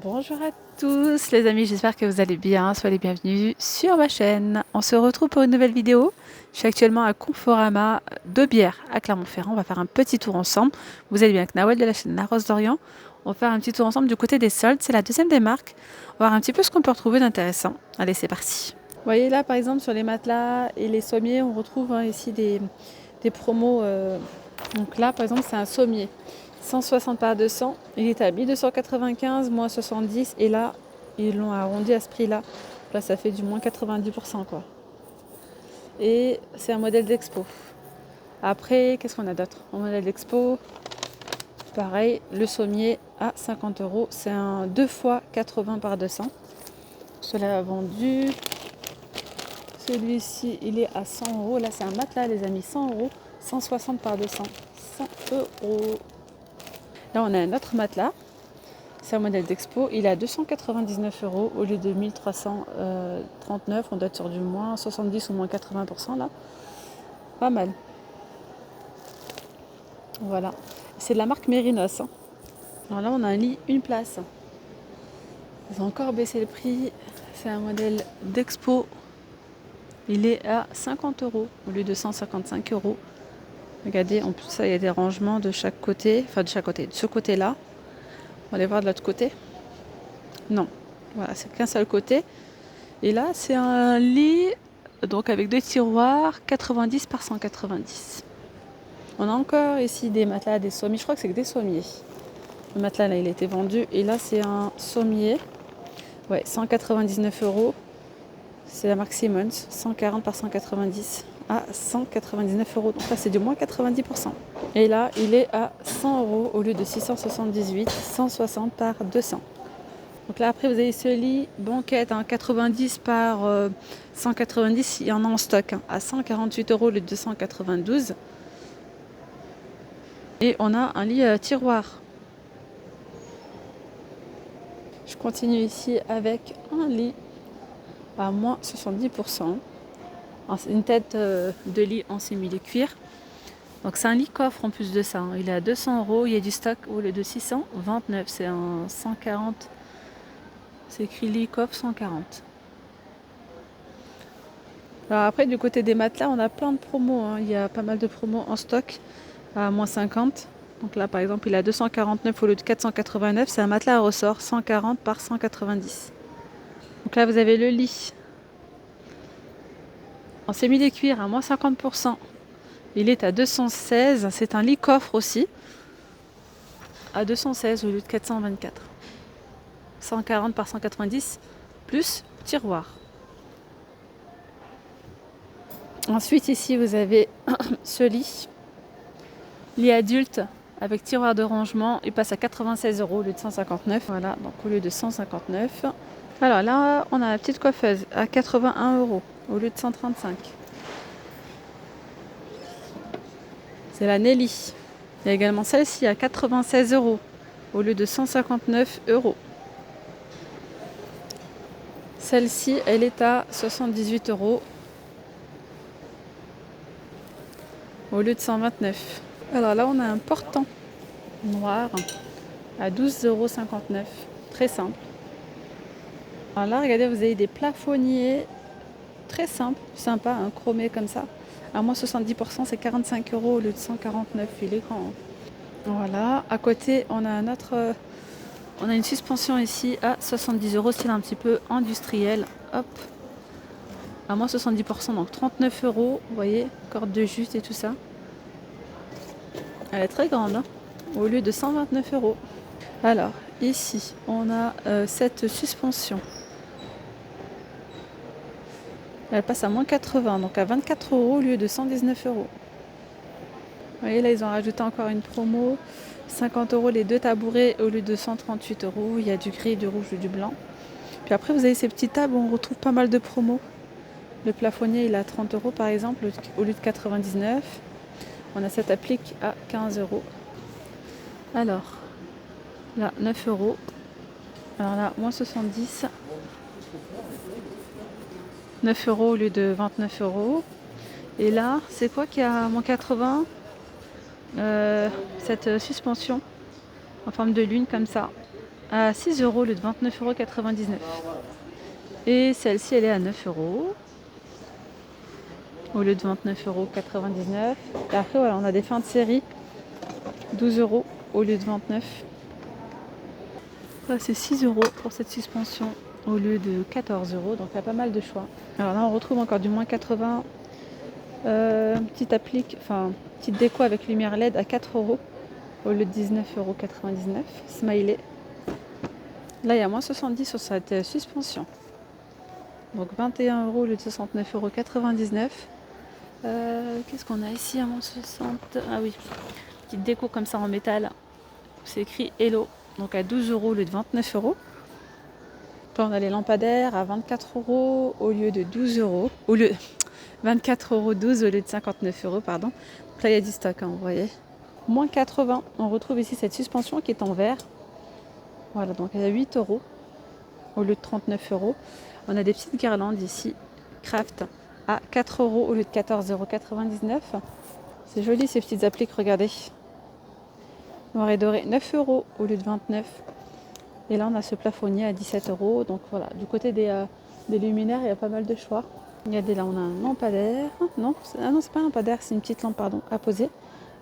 Bonjour à tous les amis, j'espère que vous allez bien, soyez les bienvenus sur ma chaîne. On se retrouve pour une nouvelle vidéo. Je suis actuellement à Conforama de Bière à Clermont-Ferrand. On va faire un petit tour ensemble. Vous allez bien avec Nawel de la chaîne La Rose d'Orient. On va faire un petit tour ensemble du côté des soldes. C'est la deuxième des marques. On va voir un petit peu ce qu'on peut retrouver d'intéressant. Allez, c'est parti. Vous voyez là par exemple sur les matelas et les sommiers, on retrouve ici des promos. Donc là par exemple c'est un sommier. 160 par 200, il est à 1295, moins 70, et là, ils l'ont arrondi à ce prix-là. Là, ça fait du moins 90%, quoi. Et c'est un modèle d'expo. Après, qu'est-ce qu'on a d'autre? En modèle d'expo, pareil, le sommier à 50 euros. C'est un 2 fois 80 par 200. Cela a vendu. Celui-ci, il est à 100 euros. Là, c'est un matelas, les amis, 100 euros. 160 par 200, 100 euros. Là, on a un autre matelas. C'est un modèle d'expo. Il est à 299 euros au lieu de 1339. On doit être sur du moins 70 ou moins 80% là. Pas mal. Voilà. C'est de la marque Mérinos. Alors là, on a un lit, une place. Ils ont encore baissé le prix. C'est un modèle d'expo. Il est à 50 euros au lieu de 155 euros. Regardez, en plus, ça, il y a des rangements de chaque côté. Enfin, de chaque côté. De ce côté-là. On va aller voir de l'autre côté. Non. Voilà, c'est qu'un seul côté. Et là, c'est un lit donc avec deux tiroirs, 90 par 190. On a encore ici des matelas, des sommiers. Je crois que c'est que des sommiers. Le matelas, là, il a été vendu. Et là, c'est un sommier. Ouais, 199 euros. C'est la marque Simmons. 140 par 190 à 199 euros. Donc là, c'est du moins 90%. Et là, il est à 100 euros au lieu de 678, 160 par 200. Donc là, après, vous avez ce lit banquette, 90 par 190, il y en a en stock, à 148 euros le 292. Et on a un lit tiroir. Je continue ici avec un lit à moins 70%. Une tête de lit en simili-cuir. Donc c'est un lit coffre en plus de ça. Il est à 200 euros, il y a du stock au lieu de 629. C'est un 140. C'est écrit lit coffre 140. Alors après, du côté des matelas, on a plein de promos. Il y a pas mal de promos en stock à moins 50. Donc là, par exemple, il est à 249 au lieu de 489. C'est un matelas à ressort, 140 par 190. Donc là, vous avez le lit en sémi-cuir à moins 50%. Il est à 216. C'est un lit coffre aussi, à 216 au lieu de 424. 140 par 190, plus tiroir. Ensuite, ici, vous avez ce lit adulte avec tiroir de rangement. Il passe à 96 euros au lieu de 159. Voilà, donc au lieu de 159. Alors là, on a la petite coiffeuse à 81 euros au lieu de 135. C'est la Nelly. Il y a également celle-ci à 96 euros au lieu de 159 euros. Celle-ci, elle est à 78 euros au lieu de 129. Alors là, on a un portant noir à 12,59 euros. Très simple. Alors là, regardez, vous avez des plafonniers très simples, sympa, chromé comme ça. À moins 70%, c'est 45 euros au lieu de 149. Il est grand. Voilà. À côté, on a un autre. On a une suspension ici à 70 euros, style un petit peu industriel. Hop. À moins 70%, donc 39 euros. Vous voyez, corde de juste et tout ça. Elle est très grande, au lieu de 129 euros. Alors, ici, on a cette suspension. Elle passe à moins 80, donc à 24 euros au lieu de 119 euros. Vous voyez, là, ils ont rajouté encore une promo. 50 euros les deux tabourets au lieu de 138 euros. Il y a du gris, du rouge et du blanc. Puis après, vous avez ces petites tables où on retrouve pas mal de promos. Le plafonnier, il est à 30 euros par exemple, au lieu de 99. On a cette applique à 15 euros. Alors, là, 9 euros. Alors là, moins 70. 9 euros au lieu de 29 euros. Et là, c'est quoi qui a moins 80 cette suspension en forme de lune comme ça. à 6 euros au lieu de 29,99 €. Et celle-ci, elle est à 9 euros au lieu de 29,99 €. Et après, voilà, on a des fins de série, 12 euros au lieu de 29. Là, c'est 6 euros pour cette suspension au lieu de 14 euros. Donc, il y a pas mal de choix. Alors là, on retrouve encore du moins 80. Petite applique, enfin, petite déco avec lumière LED à 4 euros au lieu de 19,99 €. Smiley. Là, il y a moins 70 sur cette suspension. Donc 21 euros au lieu de 69,99 €. Qu'est-ce qu'on a ici à moins 60? Ah oui, petite déco comme ça en métal. C'est écrit Hello. Donc à 12 euros au lieu de 29 euros. Là, on a les lampadaires à 24 euros au lieu de 12 euros. Au lieu 24,12 € au lieu de 59 euros, pardon. Donc là, il y a du stock, hein, vous voyez. Moins 80. On retrouve ici cette suspension qui est en verre. Voilà, donc elle est à 8 euros au lieu de 39 euros. On a des petites guirlandes ici, Craft, à 4 euros au lieu de 14,99 €. C'est joli ces petites appliques, regardez. Noir et doré, 9 euros au lieu de 29. Et là, on a ce plafonnier à 17 euros. Donc voilà, du côté des luminaires, il y a pas mal de choix. Regardez, là, on a un lampadaire. Non, c'est pas un lampadaire, c'est une petite lampe, pardon, à poser.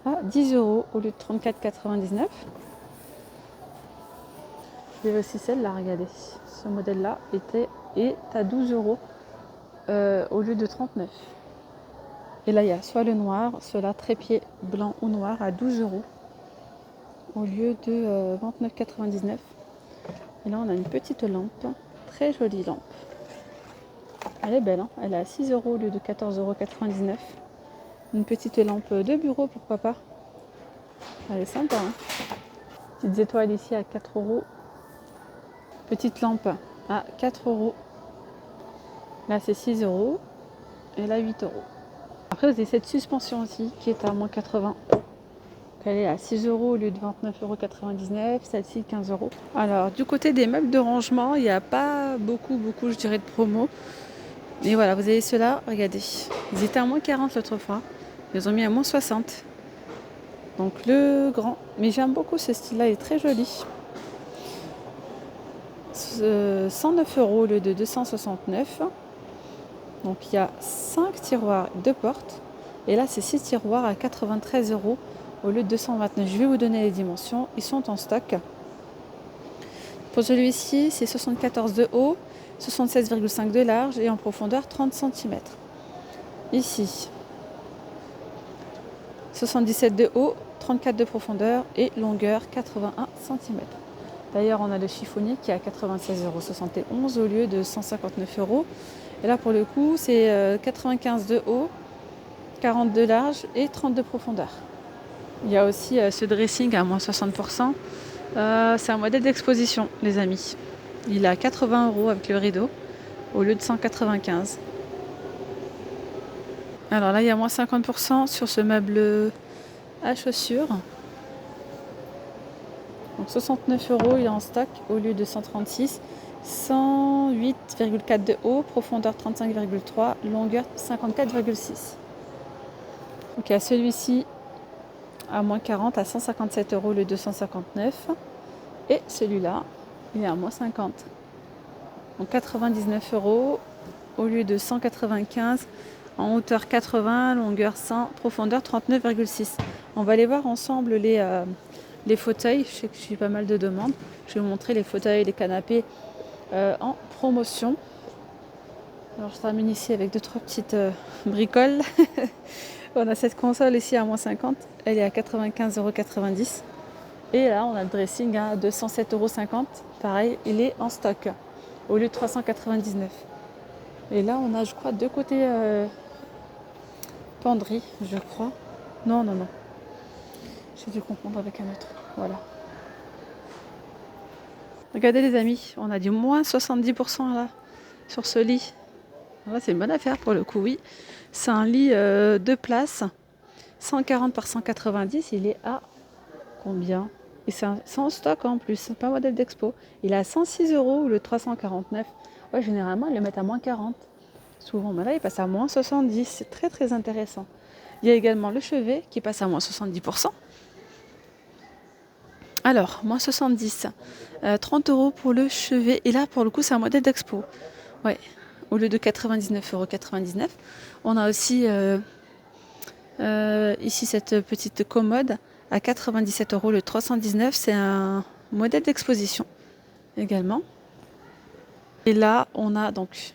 À 10 euros au lieu de 34,99 €. Il y avait aussi celle-là, regardez. Ce modèle-là est à 12 euros au lieu de 39. Et là, il y a soit le noir, soit là, trépied blanc ou noir à 12 euros au lieu de 29,99 €. Et là, on a une petite lampe, très jolie lampe. Elle est belle, hein, elle est à 6 euros au lieu de 14,99 €. Une petite lampe de bureau, pourquoi pas. Elle est sympa, hein. Petites étoiles ici à 4 euros. Petite lampe à 4 euros. Là, c'est 6 euros. Et là, 8 euros. Après, vous avez cette suspension aussi qui est à moins 80. Elle est à 6 euros au lieu de 29,99 €. Celle-ci, 15 euros. Alors, du côté des meubles de rangement, il n'y a pas beaucoup, je dirais, de promos. Mais voilà, vous avez ceux-là, regardez. Ils étaient à moins 40 l'autre fois. Ils ont mis à moins 60. Donc, le grand. Mais j'aime beaucoup ce style-là, il est très joli. 109 euros au lieu de 269. Donc, il y a 5 tiroirs, 2 portes. Et là, c'est 6 tiroirs à 93 euros au lieu de 229. Je vais vous donner les dimensions. Ils sont en stock. Pour celui-ci, c'est 74 de haut, 76,5 de large et en profondeur 30 cm. Ici, 77 de haut, 34 de profondeur et longueur 81 cm. D'ailleurs, on a le chiffonnier qui est à 96,71 € au lieu de 159 €. Et là, pour le coup, c'est 95 de haut, 40 de large et 30 de profondeur. Il y a aussi ce dressing à moins 60%. C'est un modèle d'exposition, les amis. Il est à 80 € avec le rideau au lieu de 195. Alors là, il y a moins 50% sur ce meuble à chaussures. Donc 69 €, il est en stock au lieu de 136. 108,4 de haut, profondeur 35,3, longueur 54,6. Donc il y a celui-ci à moins 40 à 157 € au lieu de 259. Et celui-là, il est à moins 50. Donc 99 € au lieu de 195. En hauteur 80, longueur 100, profondeur 39,6. On va aller voir ensemble les fauteuils. Je sais que j'ai pas mal de demandes. Je vais vous montrer les fauteuils, les canapés en promotion. Alors je termine ici avec 2-3 petites bricoles. On a cette console ici à moins 50. Elle est à 95,90 €. Et là, on a le dressing à 207,50 €. Pareil, il est en stock au lieu de 399. Et là, on a, je crois, deux côtés penderie, je crois. Non. J'ai dû confondre avec un autre. Voilà. Regardez les amis, on a du moins 70% là, sur ce lit. Là, c'est une bonne affaire pour le coup, oui. C'est un lit 2 places, 140 par 190. Il est à combien? Et c'est en stock en plus, c'est pas un modèle d'expo. Il est à 106 € ou le 349. Ouais, généralement, ils le mettent à moins 40. Souvent, mais là, il passe à moins 70. C'est très très intéressant. Il y a également le chevet qui passe à moins 70%. Alors, moins 70. 30 euros pour le chevet. Et là, pour le coup, c'est un modèle d'expo. Ouais. Au lieu de 99,99 €. On a aussi ici cette petite commode à 97 € le 319. C'est un modèle d'exposition également. Et là, on a donc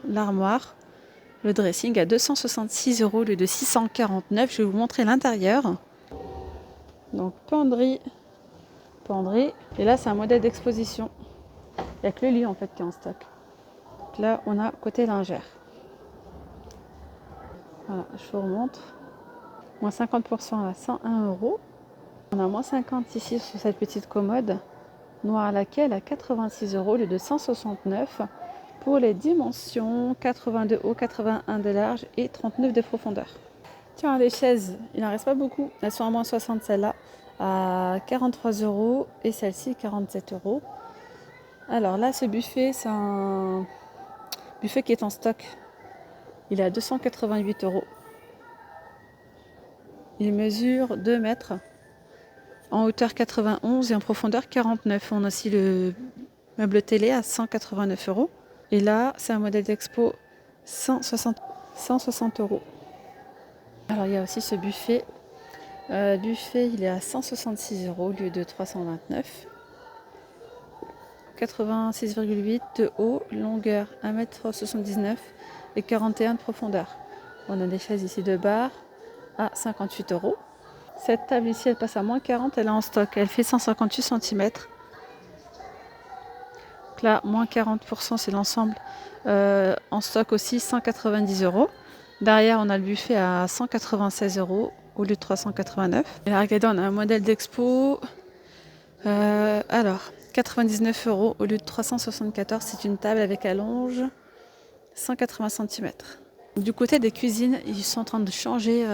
l'armoire, le dressing à 266 € au lieu de 649. Je vais vous montrer l'intérieur. Donc penderie. Et là, c'est un modèle d'exposition. Il n'y a que le lit en fait qui est en stock. Donc là, on a côté lingère. Voilà, je vous remontre. Moins 50% à 101 €. On a moins 50 ici sur cette petite commode noire laquelle à 86 € au lieu de 169 pour les dimensions 82 haut, 81 de large et 39 de profondeur. Tiens, les chaises, il n'en reste pas beaucoup. Elles sont à moins 60 celles-là à 43 € et celle-ci 47 €. Alors là, ce buffet, c'est un buffet qui est en stock. Il est à 288 €. Il mesure 2 mètres, en hauteur 91 et en profondeur 49. On a aussi le meuble télé à 189 €. Et là, c'est un modèle d'expo 160 €. Alors, il y a aussi ce buffet. Buffet, il est à 166 € au lieu de 329. 86,8 de haut, longueur 1,79 m et 41 de profondeur. On a des chaises ici de bar à 58 €. Cette table ici, elle passe à moins 40, elle est en stock. Elle fait 158 cm. Donc là, moins 40%, c'est l'ensemble. En stock aussi, 190 €. Derrière, on a le buffet à 196 € au lieu de 389. Et là, regardez, on a un modèle d'expo. Alors, 99 € au lieu de 374. C'est une table avec allonge, 180 cm. Du côté des cuisines, ils sont en train de changer.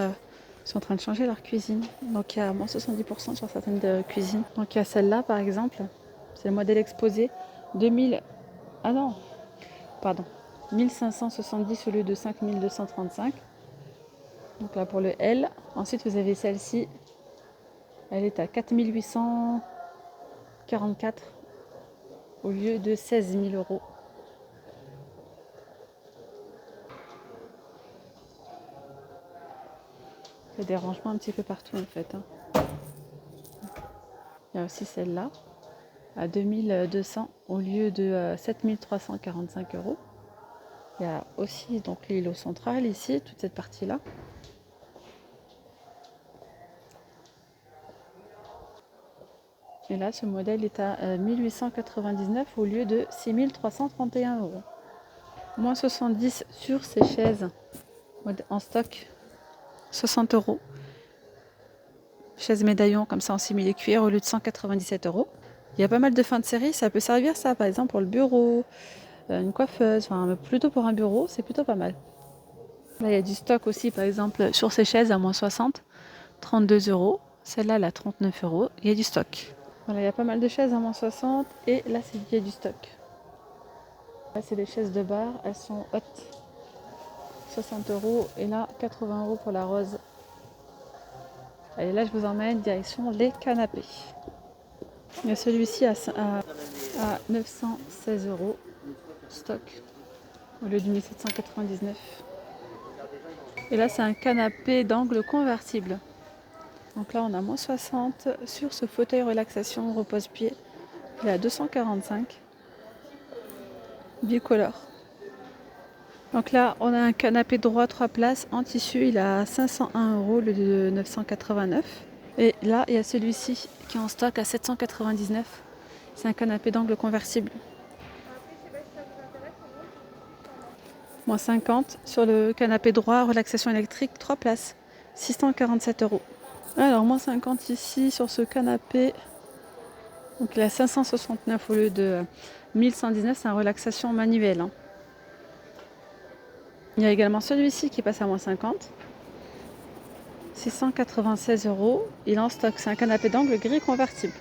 Leur cuisine. Donc il y a moins 70% sur certaines cuisines. Donc il y a celle-là par exemple. C'est le modèle exposé. 2000. Ah non, pardon. 1570 au lieu de 5235. Donc là pour le L. Ensuite vous avez celle-ci. Elle est à 4844 au lieu de 16 000 €. Il y a des rangements un petit peu partout en fait. Il y a aussi celle-là à 2200 au lieu de 7345 €. Il y a aussi donc l'îlot central ici, toute cette partie-là. Et là, ce modèle est à 1899 au lieu de 6331 €. Moins 70 sur ces chaises en stock, 60 €. Chaise médaillon comme ça en simili cuir au lieu de 197 €. Il y a pas mal de fins de série, ça peut servir ça par exemple pour le bureau, une coiffeuse, enfin plutôt pour un bureau, c'est plutôt pas mal. Là il y a du stock aussi par exemple sur ces chaises à moins 60, 32 €. Celle-là elle a 39 €, il y a du stock. Voilà, il y a pas mal de chaises à moins 60 et là il y a du stock. Là c'est les chaises de bar, elles sont hautes, 60 € et là 80 € pour la rose. Allez, là je vous emmène direction les canapés. Il y a celui-ci à 916 € stock au lieu de 1799. Et là c'est un canapé d'angle convertible. Donc là on a moins 60 sur ce fauteuil relaxation repose-pied. Il est à 245. Bicolore. Donc là on a un canapé droit 3 places en tissu. Il est à 501 € au lieu de 989. Et là il y a celui-ci qui est en stock à 799. C'est un canapé d'angle convertible. Moins 50 sur le canapé droit, relaxation électrique, 3 places, 647 €. Alors, moins 50 ici sur ce canapé. Donc, il est à 569 au lieu de 1119, c'est un relaxation manuelle. Il y a également celui-ci qui passe à moins 50. 696 €. Il est en stock, c'est un canapé d'angle gris convertible.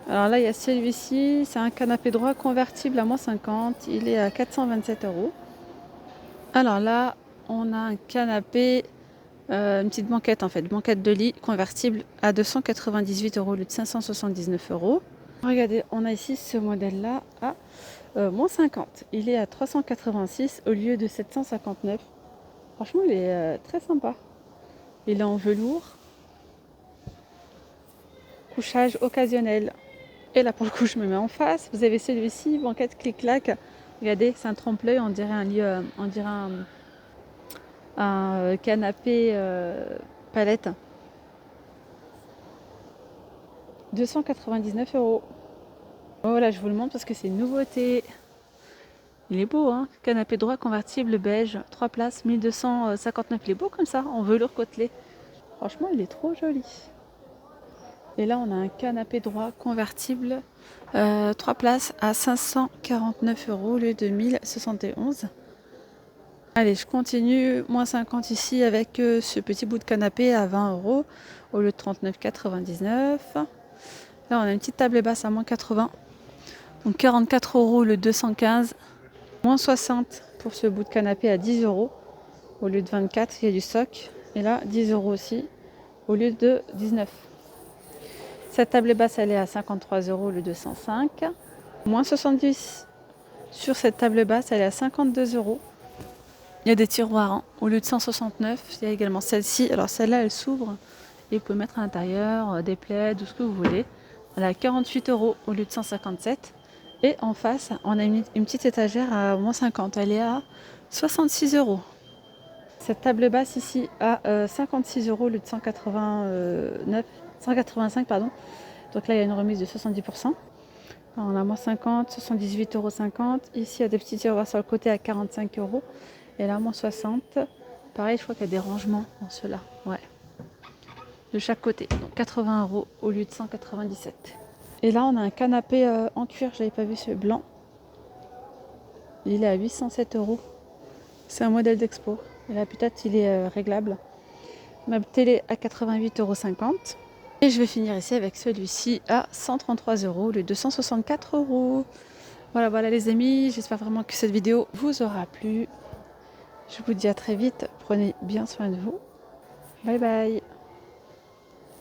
Alors là, il y a celui-ci, c'est un canapé droit convertible à moins 50. Il est à 427 €. Alors là, on a un canapé Une petite banquette en fait, banquette de lit convertible à 298 € au lieu de 579 €. Regardez, on a ici ce modèle-là à moins 50. Il est à 386 au lieu de 759. Franchement, il est très sympa. Il est en velours, couchage occasionnel. Et là, pour le coup, je me mets en face. Vous avez celui-ci, banquette clic-clac. Regardez, c'est un trompe-l'œil, on dirait un lit, on dirait un canapé palette. 299 €. Voilà, je vous le montre parce que c'est une nouveauté. Il est beau, hein? Canapé droit convertible beige, 3 places, 1259. Il est beau comme ça, en velours côtelé. Franchement, il est trop joli. Et là, on a un canapé droit convertible, 3 places à 549 € au lieu de 1071. Allez, je continue, moins 50 ici avec ce petit bout de canapé à 20 € au lieu de 39,99. Là, on a une petite table basse à moins 80. Donc 44 € le 215. Moins 60 pour ce bout de canapé à 10 € au lieu de 24, il y a du stock. Et là, 10 € aussi au lieu de 19. Cette table basse, elle est à 53 € au lieu de 105. Moins 70 sur cette table basse, elle est à 52 €. Il y a des tiroirs hein, au lieu de 169. Il y a également celle-ci. Alors celle-là, elle s'ouvre et vous pouvez mettre à l'intérieur des plaids, tout ce que vous voulez. Elle est à 48 € au lieu de 157. Et en face, on a une petite étagère à moins 50. Elle est à 66 €. Cette table basse ici à 56 € au lieu de 185 pardon. Donc là, il y a une remise de 70%. Alors, on a moins 50, 78,50 €. Ici, il y a des petits tiroirs sur le côté à 45 €. Et là, moins 60. Pareil, je crois qu'il y a des rangements dans ceux-là. Ouais. De chaque côté. Donc 80 € au lieu de 197. Et là, on a un canapé en cuir, j'avais pas vu ce blanc. Il est à 807 €. C'est un modèle d'expo. Et là, peut-être, il est réglable. Ma télé à 88,50 €. Et je vais finir ici avec celui-ci à 133 € au lieu de 264 €. Voilà les amis, j'espère vraiment que cette vidéo vous aura plu. Je vous dis à très vite, prenez bien soin de vous. Bye bye.